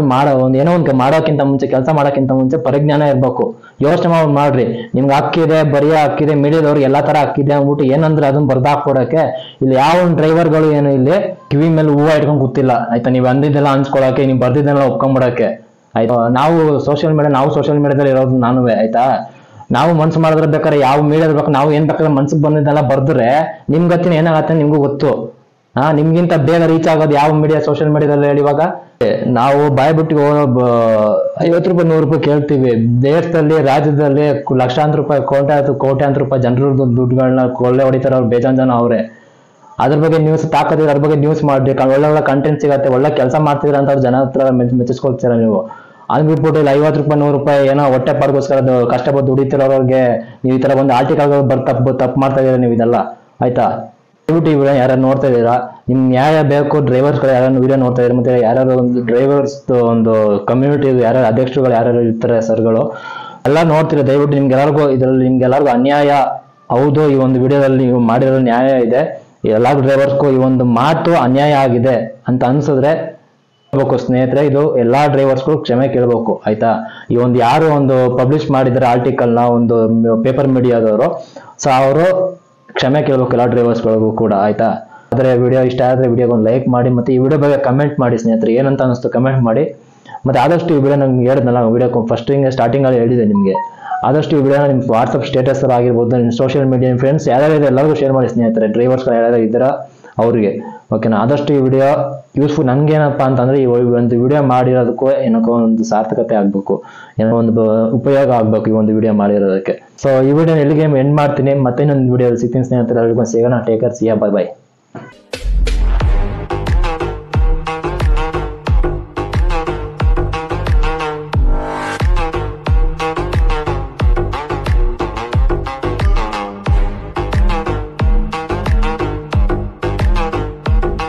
ಮಾಡೋ ಏನೋ ಒಂದು ಮಾಡೋಕ್ಕಿಂತ ಮುಂಚೆ, ಕೆಲಸ ಮಾಡೋಕ್ಕಿಂತ ಮುಂಚೆ ಪರಿಜ್ಞಾನ ಇರ್ಬೇಕು. ಯೋಚನೆ ಮಾಡ್ರಿ, ನಿಮ್ಗೆ ಹಕ್ಕಿದೆ, ಬರೀ ಹಕ್ಕಿದೆ, ಮೀಡಿಯಾದವ್ರಿಗೆ ಎಲ್ಲಾ ತರ ಹಕ್ಕಿದೆ ಅಂದ್ಬಿಟ್ಟು ಏನಂದ್ರೆ ಅದನ್ನ ಬರ್ದಾಕ್ಕೊಡಕ್ಕೆ ಇಲ್ಲಿ ಯಾವ ಒಂದು ಡ್ರೈವರ್ಗಳು ಏನು ಇಲ್ಲಿ ಕಿವಿ ಮೇಲೆ ಹೂವು ಇಟ್ಕೊಂಡ್ ಕೂತಿಲ್ಲ ಆಯ್ತಾ. ನೀವು ಅಂದಿದ್ದೆಲ್ಲ ಅನ್ಸ್ಕೊಳಕ್ಕೆ, ನೀವು ಬರ್ದಿದ್ದೆಲ್ಲ ಒಪ್ಕೊಂಡ್ಬಿಡಕ್ಕೆ ಆಯ್ತಾ. ನಾವು ಸೋಷಿಯಲ್ ಮೀಡಿಯಾದಲ್ಲಿ ಇರೋದು ನಾನು ಆಯ್ತಾ. ನಾವು ಮನ್ಸು ಮಾಡಿದ್ರೆ ಬೇಕಾದ್ರೆ ಯಾವ ಮೀಡಿಯಾದ ಬೇಕು, ನಾವು ಏನ್ ಬೇಕಾದ್ರೆ ಮನ್ಸಿಗೆ ಬಂದಿದ್ದೆಲ್ಲ ಬರ್ದ್ರೆ ನಿಮ್ ಗತಿನ ಏನಾಗತ್ತೆ ನಿಮ್ಗೂ ಗೊತ್ತು. ನಿಮ್ಗಿಂತ ಬೇಗ ರೀಚ್ ಆಗೋದು ಯಾವ ಮೀಡಿಯಾ, ಸೋಷಿಯಲ್ ಮೀಡಿಯಾದಲ್ಲಿ ಹೇಳಿ. ಇವಾಗ ನಾವು ಬಾಯ್ಬಿಟ್ಟಿಗೆ 50 ರೂಪಾಯಿ 100 ರೂಪಾಯಿ ಕೇಳ್ತೀವಿ. ದೇಶದಲ್ಲಿ, ರಾಜ್ಯದಲ್ಲಿ ಲಕ್ಷಾಂತರ ರೂಪಾಯಿ, ಕೋಟ್ಯಾಂತರ ರೂಪಾಯಿ ಜನರ ದುಡ್ಡುಗಳನ್ನ ಕೊಳ್ಳೆ ಹೊಡಿತಾರೆ ಅವ್ರು, ಬೇಜಾನ್ ಜನ ಅವ್ರೆ. ಅದ್ರ ಬಗ್ಗೆ ನ್ಯೂಸ್ ತಾಕತ್ತಿದ್ರೆ ಅದ್ರ ಬಗ್ಗೆ ನ್ಯೂಸ್ ಮಾಡ್ರಿ, ಒಳ್ಳೆ ಕಂಟೆಂಟ್ ಸಿಗತ್ತೆ, ಒಳ್ಳೆ ಕೆಲಸ ಮಾಡ್ತಿದ್ರ ಅಂತ ಜನ ಹತ್ರ ಮೆಚ್ಚಿಸ್ಕೊಳ್ತೀರ ನೀವು. ಅಂದ್ಬಿಟ್ಬಿಟ್ಟು ಇಲ್ಲಿ 50 ರೂಪಾಯಿ 100 ರೂಪಾಯಿ ಏನೋ ಹೊಟ್ಟೆ ಪಾಡ್ಗೋಸ್ಕರ ಕಷ್ಟಪಟ್ಟು ದುಡಿತಿರೋರಿಗೆ ನೀವು ಈ ತರ ಒಂದು ಆರ್ಟಿಕಲ್ ತಪ್ಪು ಮಾಡ್ತಾ ಇದೀರ ನೀವು ಇದೆಲ್ಲ ಆಯ್ತಾ. ದಯವಿಟ್ಟು ಈ ವಿಡಿಯೋ ಯಾರು ನೋಡ್ತಾ ಇದ್ದೀರಾ, ನಿಮ್ ನ್ಯಾಯ ಬೇಕು, ಡ್ರೈವರ್ಸ್ಗಳು ಯಾರು ವಿಡಿಯೋ ನೋಡ್ತಾ ಇದ್ದಾರೆ, ಮತ್ತೆ ಯಾರು ಒಂದು ಡ್ರೈವರ್ಸ್ ಒಂದು ಕಮ್ಯುನಿಟಿ ಯಾರು ಅಧ್ಯಕ್ಷರುಗಳು ಯಾರು ಇರ್ತಾರೆ ಸರ್ಗಳು ಎಲ್ಲ ನೋಡ್ತೀರಾ, ದಯವಿಟ್ಟು ನಿಮ್ಗೆಲ್ಲರಿಗೂ ಅನ್ಯಾಯ ಹೌದು, ಈ ಒಂದು ವಿಡಿಯೋದಲ್ಲಿ ನೀವು ಮಾಡಿರೋ ನ್ಯಾಯ ಇದೆ, ಎಲ್ಲಾ ಡ್ರೈವರ್ಸ್ಗೂ ಈ ಒಂದು ಮಾತು ಅನ್ಯಾಯ ಆಗಿದೆ ಅಂತ ಅನ್ಸಿದ್ರೆ ಸ್ನೇಹಿತರೆ, ಇದು ಎಲ್ಲಾ ಡ್ರೈವರ್ಸ್ಗಳು ಕ್ಷಮೆ ಕೇಳಬೇಕು ಆಯ್ತಾ. ಈ ಒಂದು ಯಾರು ಒಂದು ಪಬ್ಲಿಷ್ ಮಾಡಿದ್ರೆ ಆರ್ಟಿಕಲ್ ನ ಒಂದು ಪೇಪರ್ ಮೀಡಿಯಾದವರು, ಸೊ ಅವರು ಕ್ಷಮೆ ಕೇಳಬೇಕು ಎಲ್ಲ ಡ್ರೈವರ್ಸ್ಗಳಿಗೂ ಕೂಡ ಆಯ್ತಾ. ಆದ್ರೆ ವಿಡಿಯೋ ಇಷ್ಟ ಆದ್ರೆ ವಿಡಿಯೋಗೆ ಒಂದು ಲೈಕ್ ಮಾಡಿ, ಮತ್ತೆ ಈ ವಿಡಿಯೋ ಬಗ್ಗೆ ಕಮೆಂಟ್ ಮಾಡಿ ಸ್ನೇಹಿತರೆ, ಏನಂತ ಅನಿಸ್ತು ಕಮೆಂಟ್ ಮಾಡಿ. ಮತ್ತೆ ಆದಷ್ಟು ಈ ವಿಡಿಯೋ ನಂಗೆ ಹೇಳಿದ್ನಲ್ಲ, ವಿಡಿಯೋ ಫಸ್ಟ್ ಸ್ಟಾರ್ಟಿಂಗ್ ಅಲ್ಲಿ ಹೇಳಿದೆ ನಿಮಗೆ, ಆದಷ್ಟು ಈ ವಿಡಿಯೋನ ನಿಮ್ಮ ವಾಟ್ಸಪ್ ಸ್ಟೇಟಸ್ ಆಗಿರ್ಬೋದು, ನಿಮ್ಮ ಸೋಷಿಯಲ್ ಮೀಡಿಯಾ ಫ್ರೆಂಡ್ಸ್ ಯಾರ್ಯಾರು ಎಲ್ಲರಿಗೂ ಶೇರ್ ಮಾಡಿ ಸ್ನೇಹಿತರೆ, ಡ್ರೈವರ್ಸ್ಗಳು ಯಾರ್ಯಾರು ಇದ್ದೀರಾ ಅವ್ರಿಗೆ ಓಕೆನಾ. ಆದಷ್ಟು ಈ ವಿಡಿಯೋ ಯೂಸ್ಫುಲ್ ನನ್ಗೇನಪ್ಪ ಅಂತಂದ್ರೆ ಈ ಒಂದು ವಿಡಿಯೋ ಮಾಡಿರೋದಕ್ಕೂ ಏನಕ್ಕೋ ಒಂದು ಸಾರ್ಥಕತೆ ಆಗ್ಬೇಕು, ಏನೋ ಒಂದು ಉಪಯೋಗ ಆಗ್ಬೇಕು ಈ ಒಂದು ವಿಡಿಯೋ ಮಾಡಿರೋದಕ್ಕೆ. ಸೊ ಈ ವಿಡಿಯೋ ಎಲ್ಲಿಗೆ ಎಂಡ್ ಮಾಡ್ತೀನಿ, ಮತ್ತೆ ಇನ್ನೊಂದು ವಿಡಿಯೋ ಸಿಗ್ತೀನಿ ಸ್ನೇಹಿತರೆ, ಸಿಗೋಣ. Take care, see you, bye by.